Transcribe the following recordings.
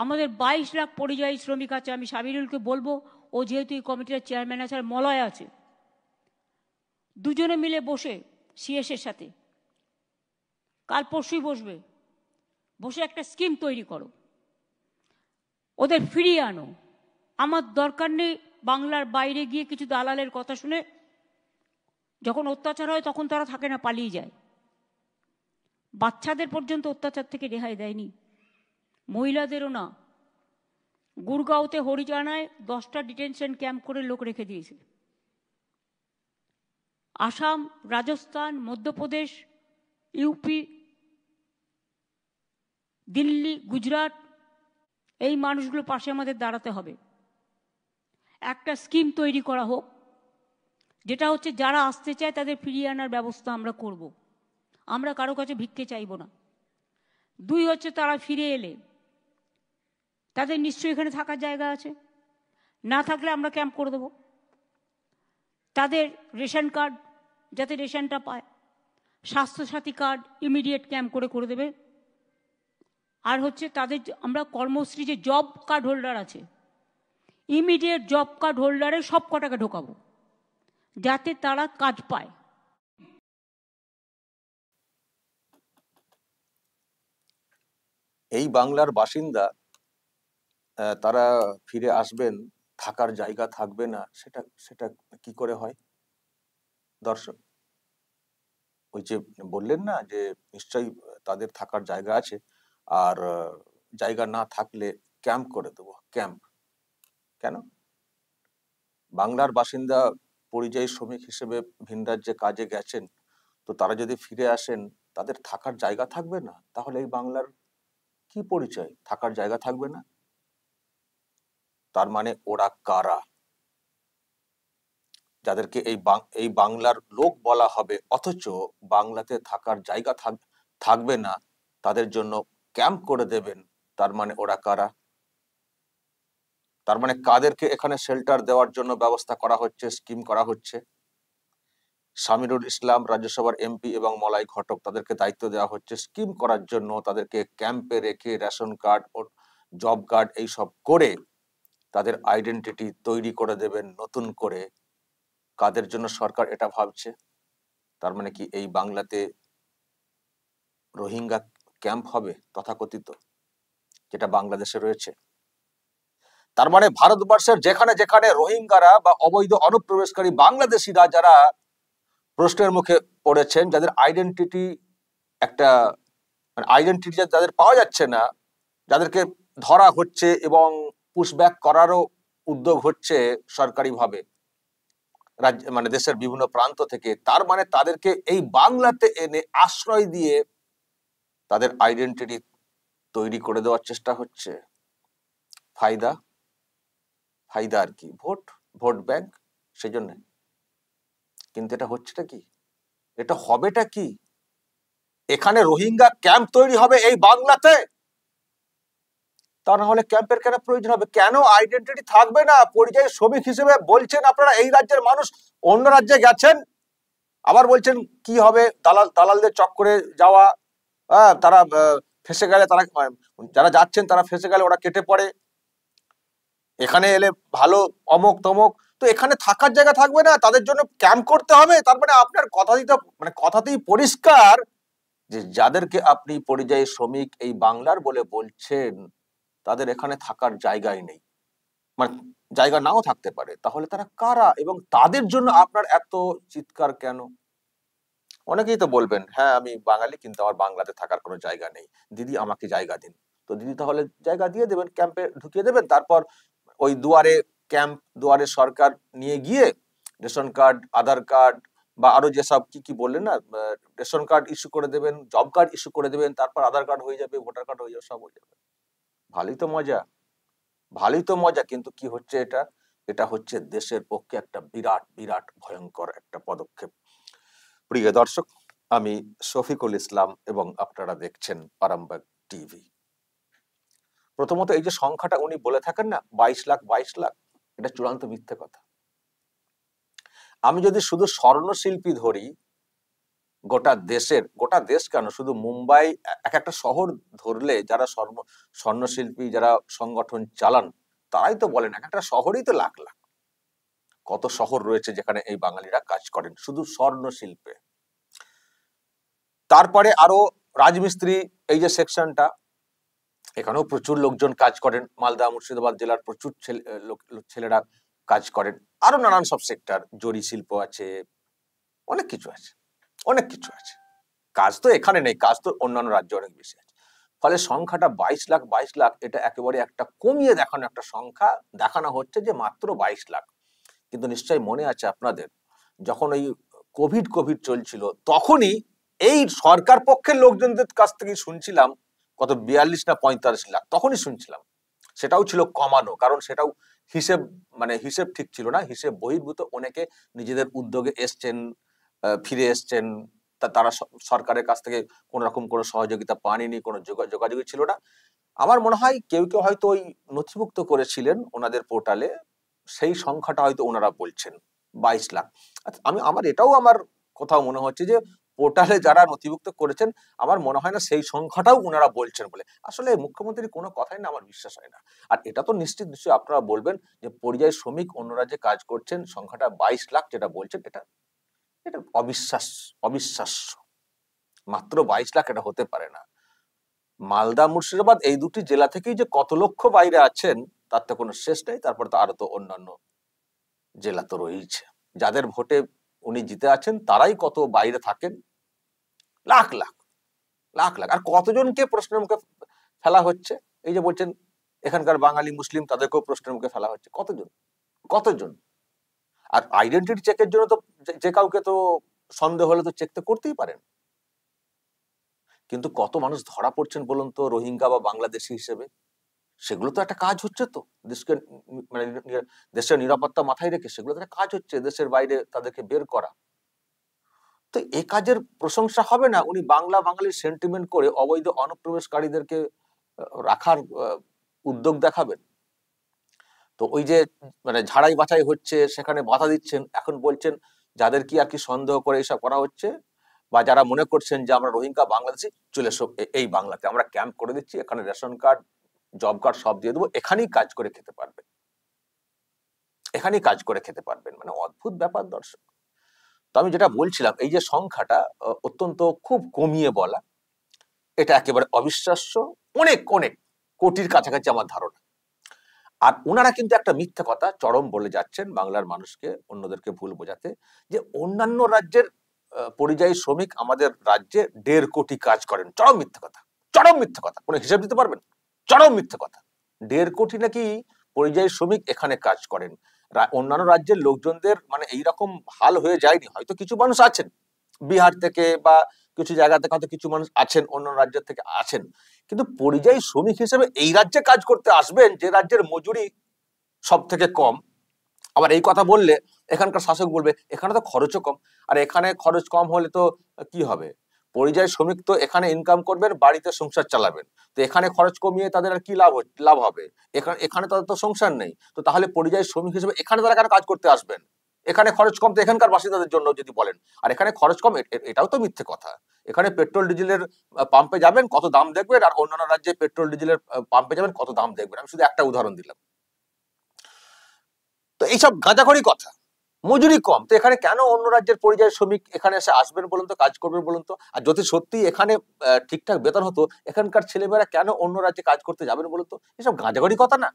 আমাদের 22 লাখ পরিযায়ী শ্রমিক আছে। আমি সাবিরুলকে বলবো, ও যেহেতু এই কমিটির চেয়ারম্যান আছে আর মলয় আছে, দুজনে মিলে বসে সিএসের সাথে কাল পরশুই বসে একটা স্কিম তৈরি করো, ওদের ফিরিয়ে আনো। আমার দরকার নেই বাংলার বাইরে গিয়ে কিছু দালালের কথা শুনে যখন অত্যাচার হয় তখন তারা থাকে না, পালিয়ে যায়। বাচ্চাদের পর্যন্ত অত্যাচার থেকে রেহাই দেয়নি, মহিলাদেরও না। গুরগাঁওতে হরিয়ানায় 10টা ডিটেনশন ক্যাম্প করে লোক রেখে দিয়েছে। আসাম, রাজস্থান, মধ্যপ্রদেশ, ইউপি, দিল্লি, গুজরাট, এই মানুষগুলো পাশে আমাদের দাঁড়াতে হবে। একটা স্কিম তৈরি করা হোক, যেটা হচ্ছে যারা আসতে চায় তাদের ফিরিয়ে আনার ব্যবস্থা আমরা করব। আমরা কারো কাছে ভিক্ষে চাইব না। 2 হচ্ছে তারা ফিরে এলে তাদের নিশ্চয়ই এখানে থাকার জায়গা আছে, না থাকলে আমরা ক্যাম্প করে দেবো। তাদের রেশন কার্ড যাতে রেশনটা পায়, স্বাস্থ্যসাথী কার্ড ইমিডিয়েট ক্যাম্প করে দেবে। আর হচ্ছে তাদের আমরা কর্মশ্রী যে জব কার্ড হোল্ডার আছে, ইমিডিয়েট জব কার্ড হোল্ডারে সব কটাকে ঢোকাবো যাতে তারা কাজ পায়। এই বাংলার বাসিন্দা তারা ফিরে আসবেন, থাকার জায়গা থাকবে না, সেটা সেটা কি করে হয় দর্শক? ওই যে বললেন না যে নিশ্চয়ই তাদের থাকার জায়গা আছে, আর জায়গা না থাকলে ক্যাম্প করে দেবো। ক্যাম্প কেন? বাংলার বাসিন্দা পরিযায়ী শ্রমিক হিসেবে ভিন রাজ্যে কাজে গেছেন, তো তারা যদি ফিরে আসেন তাদের থাকার জায়গা থাকবে না, তাহলে এই বাংলার কি পরিচয়? থাকার জায়গা থাকবে না, তার মানে ওরা কারা? যাদেরকে এই বাংলার লোক বলা হবে অথচ বাংলাতে থাকার জায়গা থাকবে না, তাদের জন্য ক্যাম্প করে দেবেন, তার মানে ওরা কারা? তার মানে কাদেরকে এখানে শেল্টার দেওয়ার জন্য ব্যবস্থা করা হচ্ছে, স্কিম করা হচ্ছে? সামিরুল ইসলাম রাজ্যসভার এমপি এবং মলয় ঘটক, তাদেরকে দায়িত্ব দেওয়া হচ্ছে স্কিম করার জন্য। তাদেরকে ক্যাম্পে রেখে রেশন কার্ড ও জব কার্ড এইসব করে তাদের আইডেন্টিটি তৈরি করে দেবেন নতুন করে। কাদের জন্য সরকার এটা ভাবছে? তার মানে কি এই বাংলাতে রোহিঙ্গা ক্যাম্প হবে তথাকথিত, যেটা বাংলাদেশে রয়েছে? তার মানে ভারতবর্ষের যেখানে যেখানে রোহিঙ্গারা বা অবৈধ অনুপ্রবেশকারী বাংলাদেশিরা যারা প্রশ্নের মুখে পড়েছেন, যাদের আইডেন্টিটি একটা মানে আইডেন্টিটি যাদের পাওয়া যাচ্ছে না, যাদেরকে ধরা হচ্ছে এবং পুশব্যাক করারও উদ্যোগ হচ্ছে সরকারিভাবে রাজ্য মানে দেশের বিভিন্ন প্রান্ত থেকে, তার মানে তাদেরকে এই বাংলাতে এনে আশ্রয় দিয়ে তাদের আইডেন্টিটি তৈরি করে দেওয়ার চেষ্টা হচ্ছে। ফায়দা আর কি? ভোট ব্যাংক, সেই জন্য। কিন্তু এটা হচ্ছেটা কি? এটা হবেটা কি? এখানে রোহিঙ্গা ক্যাম্প তৈরি হবে এই বাংলাতে? তা না হলে ক্যাম্পের কেন প্রয়োজন হবে? কেন আইডেন্টিটি থাকবে না? পরিযায়ী শ্রমিক হিসেবে বলছেন আপনারা, এই রাজ্যের মানুষ অন্য রাজ্যে গেছেন, আবার বলছেন কি হবে? দালালদের চক্করে যাওয়া, তারা ফেসে গেলে, তারা যারা যাচ্ছেন তারা ফেসে গেলে ওরা কেটে পড়ে, এখানে এলে ভালো অমুক তমুক, তো এখানে থাকার জায়গা থাকবে না, তাদের জন্য ক্যাম্প করতে হবে। তার মানে আপনার কথাতেই পরিষ্কার যে যাদেরকে আপনি পরিযায়ী শ্রমিক এই বাংলার বলে বলছেন, তাদের এখানে থাকার জায়গাই নেই, মানে জায়গা নাও থাকতে পারে। তাহলে তারা কারা এবং তাদের জন্য আপনার এত চিৎকার কেন? অনেকেই তো বলবেন, হ্যাঁ আমি বাঙালি কিন্তু আমার বাংলাতে থাকার কোনো জায়গা নেই, দিদি আমাকে জায়গা দিন। তো দিদি তাহলে জায়গা দিয়ে দেবেন, ক্যাম্পে ঢুকিয়ে দেবেন। তারপর ওই দুয়ারে সরকার নিয়ে গিয়ে রেশন কার্ড, আধার কার্ড বা আরো যেসব কি বললেন না, রেশন কার্ড ইস্যু করে দেবেন, জব কার্ড ইস্যু করে দেবেন, তারপর আধার কার্ড হয়ে যাবে, ভোটার কার্ড হয়ে যাবে, সব হয়ে যাবে। ভালোই তো মজা, কিন্তু কি হচ্ছে এটা হচ্ছে দেশের পক্ষে একটা বিরাট ভয়ঙ্কর একটা পদক্ষেপ। প্রিয় দর্শক, আমি শফিকুল ইসলাম এবং আপনারা দেখছেন আরামবাগ টিভি। প্রথমত এই যে সংখ্যাটা উনি বলে থাকেন না 22 লাখ, এটা চূড়ান্ত মিথ্যে কথা। আমি যদি শুধু স্বর্ণশিল্পী ধরি, গোটা দেশ কেন, শুধু মুম্বাই এক একটা শহর ধরলে যারা স্বর্ণশিল্পী যারা সংগঠন চালান তারাই তো বলেন এক একটা শহরেই তো লাখ লাখ, কত শহর রয়েছে যেখানে এই বাঙালিরা কাজ করেন শুধু স্বর্ণ শিল্পে। তারপরে আরো রাজমিস্ত্রি এই যে সেকশনটা, এখানেও প্রচুর লোকজন কাজ করেন, মালদা মুর্শিদাবাদ জেলার প্রচুর ছেলেরা কাজ করেন। আরো নানান সব সেক্টর, জরি শিল্প আছে, অনেক কিছু আছে, অনেক কিছু আছে। কাজ তো এখানে নেই, কাজ তো অন্যান্য রাজ্যে অনেক বেশি আছে। ফলে সংখ্যাটা 22 লাখ, এটা একেবারে একটা কমিয়ে দেখানো একটা সংখ্যা, দেখানো হচ্ছে যে মাত্র 22 লাখ। কিন্তু নিশ্চয়ই মনে আছে আপনাদের, যখন ওই কোভিড চলছিল তখনই এই সরকার পক্ষের লোকজনদের কাছ থেকে শুনছিলাম কত 42 না 45 লাখ, তখনই শুনছিলাম। সেটাও ছিল কমানো, কারণ সেটাও হিসেব ঠিক ছিল না, হিসেব বহির্ভূত অনেকে নিজেদের উদ্যোগে এসছেন, ফিরে এসছেন, তারা সরকারের কাছ থেকে কোন রকম কোনো সহযোগিতা পাননি, কোনো যোগাযোগই ছিল না। আমার মনে হয় কেউ কেউ হয়তো ওই নথিভুক্ত করেছিলেন ওনাদের পোর্টালে, সেই সংখ্যাটা হয়তো ওনারা বলছেন 22 লাখ। আমার এটাও কোথাও মনে হচ্ছে যে পোর্টালে যারা নথিভুক্ত করেছেন আমার মনে হয় না সেই সংখ্যাটাও ওনারা বলছেন বলে। আসলে মুখ্যমন্ত্রীর কোনো কথাই না আমার বিশ্বাস হয় না। আর এটা তো নিশ্চয়ই আপনারা বলবেন যে পরিযায়ী শ্রমিক অন্য রাজ্যে কাজ করছেন, সংখ্যাটা 22 লাখ যেটা বলছেন এটা অবিশ্বাস্য। মাত্র 22 লাখ এটা হতে পারে না। মালদা মুর্শিদাবাদ এই দুটি জেলা থেকেই যে কত লক্ষ বাইরে আছেন তার তো কোনো শেষ নেই। তারপর তো আরো তো অন্যান্য জেলা তো রয়েছে, যাদের ভোটে উনি জিতে আছেন তারাই কত বাইরে থাকেন, লাখ লাখ লাখ লাখ। আর কতজনকে প্রশ্নের মুখে ফেলা হচ্ছে, এই যে বলছেন এখানকার বাঙালি মুসলিম তাদেরকেও প্রশ্নের মুখে ফেলা হচ্ছে, কতজন। আর আইডেন্টিটি চেকের জন্য তো যে কাউকে তো সন্দেহ হলে তো চেক তো করতেই পারেন, কিন্তু কত মানুষ ধরা পড়ছেন বলুন তো রোহিঙ্গা বা বাংলাদেশি হিসেবে। সেগুলো তো একটা কাজ হচ্ছে, তো দেশকে দেশের নিরাপত্তা মাথায় রেখে সেগুলো তো একটা কাজ হচ্ছে, দেশের বাইরে তাদেরকে বের করা। তো এই কাজের প্রশংসা হবে না উনি বাঙালি সেন্টিমেন্ট করে অবৈধ অনুপ্রবেশকারীদেরকে রাখার উদ্যোগ দেখাবেন? তো ওই যে ঝাড়াই বাছাই হচ্ছে সেখানে বাধা দিচ্ছেন, এখন বলছেন যাদের কি আর কি সন্দেহ করে এইসব করা হচ্ছে বা যারা মনে করছেন যে আমরা রোহিঙ্গা বাংলাদেশি, চলে এসো এই বাংলাতে, আমরা ক্যাম্প করে দিচ্ছি, এখানে রেশন কার্ড জব কার্ড সব দিয়ে দেবো, এখানেই কাজ করে খেতে পারবেন, অদ্ভুত ব্যাপার দর্শক। তো আমি যেটা বলছিলাম এই যে সংখ্যাটা অত্যন্ত খুব কমিয়ে বলা, এটা একেবারে অবিশ্বাস্য, অনেক অনেক কোটির কাছাকাছি আমার ধারণা। আর ওনারা কিন্তু একটা মিথ্যা কথা চরম বলে যাচ্ছেন বাংলার মানুষকে, অন্যদেরকে ভুল বোঝাতে, যে অন্যান্য রাজ্যের পরিযায়ী শ্রমিক আমাদের রাজ্যে 1.5 কোটি কাজ করেন। চরম মিথ্যা কথা, কোনো হিসাব দিতে পারবেন? চরম মিথ্যা কথা। 1.5 কোটি নাকি পরিযায়ী শ্রমিক এখানে কাজ করেন। অন্যান্য রাজ্যের লোকজনদের এইরকম হাল হয়ে যায়নি, হয়তো কিছু মানুষ আছেন বিহার থেকে বা কিছু জায়গা থেকে, হয়তো কিছু মানুষ আছেন অন্য রাজ্য থেকে আছেন, কিন্তু পরিযায়ী শ্রমিক হিসেবে এই রাজ্যে কাজ করতে আসবেন যে রাজ্যের মজুরি সব থেকে কম। আবার এই কথা বললে এখানকার শাসক বলবে এখানে তো খরচও কম। আর এখানে খরচ কম হলে তো কি হবে, পরিযায়ী শ্রমিক তো এখানে ইনকাম করবেন, বাড়িতে সংসার চালাবেন, তো এখানে খরচ কমিয়ে তাদের আর কি লাভ হবে? এখানে তাদের তো সংসার নেই, তো তাহলে পরিযায়ী শ্রমিক হিসেবে এখানে তারা কেন কাজ করতে আসবেন? এখানে খরচ কম তো এখানকার বাসিন্দাদের জন্য যদি বলেন, আর এখানে খরচ কম, এটাও তো মিথ্যে কথা। এখানে পেট্রোল ডিজেলের পাম্পে যাবেন কত দাম দেখবেন, আর অন্যান্য রাজ্যে পেট্রোল ডিজেলের পাম্পে যাবেন কত দাম দেখবেন। আমি শুধু একটা উদাহরণ দিলাম। তো এইসব গাঁজাখড়ি কথা, মজুরি কম, তো এখানে কেন অন্য রাজ্যের পরিযায়ী শ্রমিক এখানে এসে আসবেন বলুন তো, কাজ করবেন বলুন তো? আর যদি সত্যি এখানে ঠিকঠাক বেতন হতো, এখানকার ছেলেমেয়েরা কেন অন্য রাজ্যে কাজ করতে যাবেন বলুন তো? এসব গাঁজাখড়ি কথা না।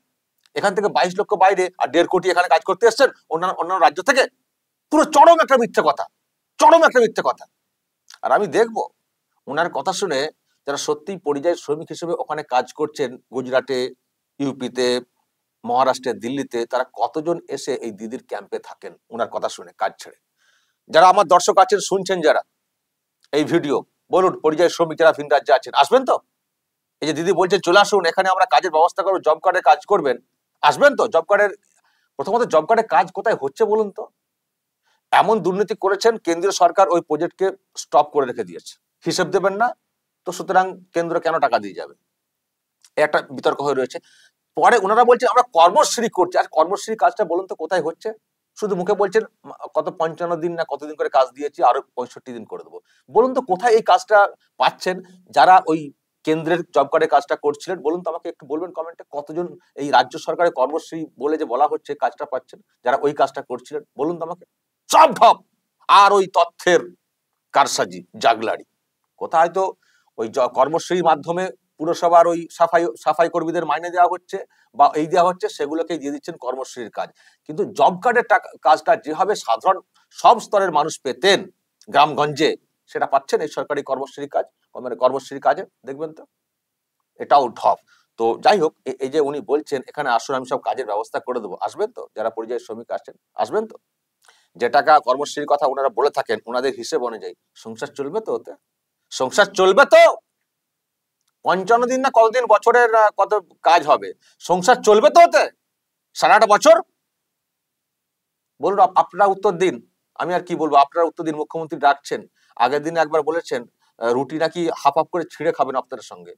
এখান থেকে 22 লক্ষ বাইরে আর 1.5 কোটি এখানে কাজ করতে এসছেন অন্যান্য রাজ্য থেকে, পুরো চরম একটা মিথ্যে কথা। আর আমি দেখবো ওনার কথা শুনে যারা সত্যি পরিযায়ী শ্রমিক হিসেবে ওখানে কাজ করছেন, গুজরাটে, ইউপিতে, মহারাষ্ট্রে, দিল্লিতে, তারা কতজন এসে এই দিদির ক্যাম্পে থাকেন ওনার কথা শুনে কাজ ছেড়ে। যারা আমার দর্শক আছেন, শুনছেন যারা এই ভিডিও, বলুন পরিযায়ী শ্রমিক যারা ভিন রাজ্যে আছেন আসবেন তো? এই যে দিদি বলছেন চলে আসুন, এখানে আমরা কাজের ব্যবস্থা করবো, জব কার্ডে কাজ করবেন, আসবেন তো? প্রথমত জব কার্ডে কাজ কোথায় হচ্ছে বলুন তো? এমন দুর্নীতি করেছেন কেন্দ্রীয় সরকার ওই প্রজেক্টকে স্টপ করে রেখে দিয়েছে, হিসেব দেবেন না, তো সুতরাং কেন্দ্র কেন টাকা দিয়ে যাবে, একটা বিতর্ক হয়ে রয়েছে। পরে ওনারা বলছেন আমরা কর্মশ্রী করছি, আর কর্মশ্রী কাজটা বলুন তো কোথায় হচ্ছে? শুধু মুখে বলছেন কত 55 দিন না কতদিন করে কাজ দিয়েছি, আরো 65 দিন করে দেবো। বলুন তো কোথায় এই কাজটা পাচ্ছেন? যারা ওই কেন্দ্রের জব কার্ডের কাজটা করছিলেন, বলুন তো আমাকে, একটু বলবেন কমেন্টে, কতজন এই রাজ্য সরকারের কর্মশ্রী বলে যে বলা হচ্ছে কাজটা পাচ্ছেন, যারা ওই কাজটা করছিলেন, বলুন তো আমাকে। সব ঢপ আর ওই তথ্যের কারসাজি, জাগলারি। কোথায় তো ওই কর্মশ্রীর মাধ্যমে পুরসভার ওই সাফাই কর্মীদের মাইনে দেওয়া হচ্ছে বা এই দেওয়া হচ্ছে, সেগুলোকে দিয়ে দিচ্ছেন কর্মশ্রীর কাজ। কিন্তু জব কার্ডের কাজটা যেভাবে সাধারণ সব স্তরের মানুষ পেতেন গ্রামগঞ্জে, সেটা পাচ্ছেন এই সরকারি কর্মশ্রীর কাজ, মানে কর্মশ্রীর কাজে, দেখবেন তো এটাও ঢপ। তো যাই হোক, এই যে উনি বলছেন এখানে আসুন আমি সব কাজের ব্যবস্থা করে দেবো, আসবেন তো? যারা পরিযায়ী শ্রমিক আসছেন আসবেন তো? যে টাকা কর্মশ্রীর কথা ওনারা বলে থাকেন, ওনাদের হিসেব অনুযায়ী সংসার চলবে তো ওতে? সংসার চলবে তো? 55 দিন না কতদিন, বছরের কত কাজ হবে, সংসার চলবে তো ওতে সারাটা বছর? বলুন, আপনারা উত্তর দিন। আমি আর কি বলবো, আপনারা উত্তর দিন। মুখ্যমন্ত্রী ডাকছেন, আগের দিন একবার বলেছেন রুটি নাকি হাফ হাফ করে ছিঁড়ে খাবেন আপনাদের সঙ্গে,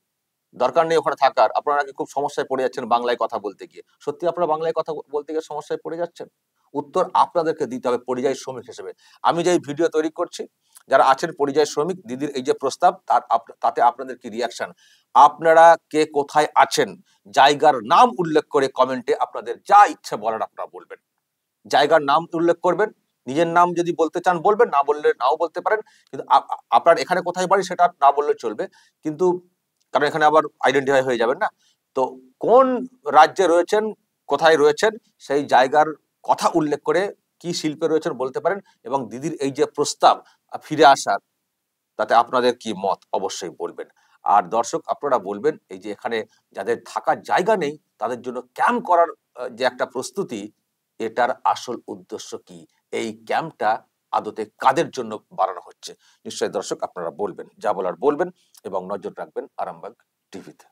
দরকার নেই ওখানে থাকার, আপনারা নাকি খুব সমস্যায় পড়ে যাচ্ছেন বাংলায় কথা বলতে গিয়ে। সত্যি আপনারা বাংলায় কথা বলতে গিয়ে সমস্যায় পড়ে যাচ্ছেন? উত্তর আপনাদেরকে দিতে হবে পরিযায়ী শ্রমিক হিসেবে। আমি যে ভিডিও তৈরি করছি, যারা আছেন পরিযায়ী শ্রমিক, দিদির এই যে প্রস্তাব, তাতে আপনাদের কি রিয়াকশন? আপনারা কে কোথায় আছেন, জায়গার নাম উল্লেখ করে কমেন্টে আপনাদের যা ইচ্ছা বলার আপনারা বলবেন। জায়গার নাম উল্লেখ করবেন, নিজের নাম যদি বলতে চান বলবেন, না বললে নাও বলতে পারেন। কিন্তু আপনার এখানে কোথায় বাড়ি সেটা না বললে চলবে, কিন্তু কারণ এখানে আবার আইডেন্টিফাই হয়ে যাবেন না। তো কোন রাজ্যে রয়েছেন, কোথায় রয়েছেন, সেই জায়গার কথা উল্লেখ করে কি শিল্পে রয়েছেন বলতে পারেন। এবং দিদির এই যে প্রস্তাব ফিরে আসার, তাতে আপনাদের কি মত অবশ্যই বলবেন। আর দর্শক আপনারা বলবেন, এই যে এখানে যাদের থাকার জায়গা নেই তাদের জন্য ক্যাম্প করার যে একটা প্রস্তুতি, এটার আসল উদ্দেশ্য কি? এই ক্যাম্পটা আদতে কাদের জন্য বানানো হচ্ছে? নিশ্চয়ই দর্শক আপনারা বলবেন, যা বলার বলবেন এবং নজর রাখবেন আরামবাগ টিভিতে।